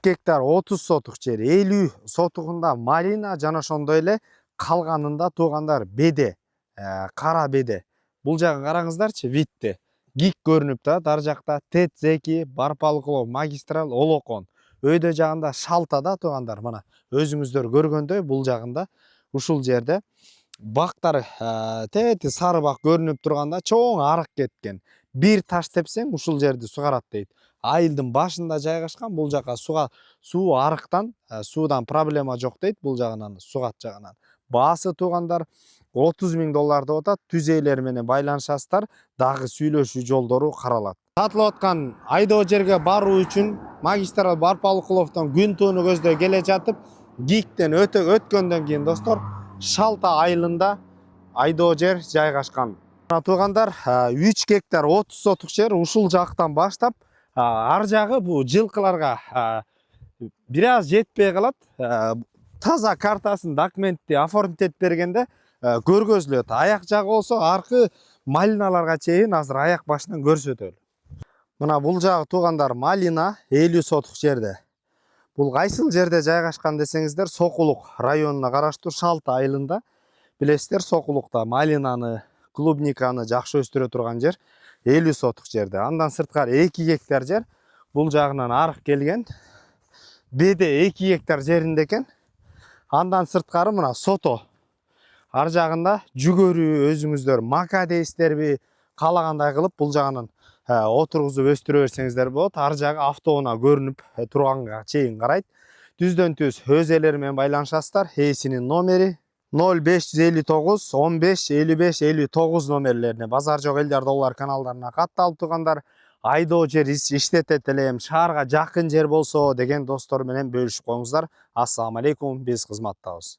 гектар 30 сотук жер, 50 сотугунда малина жана ошондой эле калганында туугандар беде, кара беде. Бул жагын караңыздарчы, витти. Гик көрүнүп турат, ар жакта ТЭЦ-2, Барпалыкулов магистраль, Олокон. Өйдө жагында шалта да туугандар, мына өзүңүздөр көргөндөй бул жагында ушул жерде бактар тети сары бак көрүнүп турганда чоң арык кеткен. Бир таш тепсең ушул жерди сугарат дейт. Айылдын башында жайгашкан, бул жака суу арыктан, суудан проблема жок дейт, бул жагынан сугат жагынан. Баасы туугандар $30.000 деп атат. Түз ээлери менен байланышасыздар, дагы сүйлөшүү жолдору каралат. Сатылып аткан айдоо жерге баруу үчүн магистраль Барпалыкуловдон күн тууну көздөй келе жатып, Гиктен өткөндөн кийин достор, Шалта айылында айдоо жер жайгашкан. Туугандар 3 гектар 30 сотук жер ушул жактан баштап, ар жагы бул жылкыларга бир аз жетпей калат. Таза картасын, документти оформить бергенде көргөзүлөт. Аяк жагы болсо аркы малиналарга чейин азыр аяк башынан көрсөтөлү. Мына бул жагы туугандар малина 50 сотук жерде. Бул кайсыл жерде жайгашкан десеңиздер, Сокулук районуна караштуу Шалта айылында. Билесиздер, Сокулукта малинаны, клубниканы жакшы өстүрө турган жер 50 сотук жерде. Андан сырткары 2 гектар жер, бул жагынан арык келген. Беде 2 гектар жеринде экен. Андан сырткары мына сото. Ар жагында жүгөрү, өзүңүздөр мака дейсиздерби, каалагандай кылып бул жагынан отургузуп өстүрө берсеңиздер болот. Ар жагы автоунаа көрүнүп турганга чейин карайт. Түздөн түз өз ээлери менен байланышасыздар. Ээсинин номери 0559 15 55 59 номерлерине Базар жок элдер доллар каналдарына катталып тургандар. Айдоо жер иштетет элем, шаарга жакын жер болсо деген достор менен бөлүшүп коюңуздар. Ассаламу алейкум, биз кызматтабыз.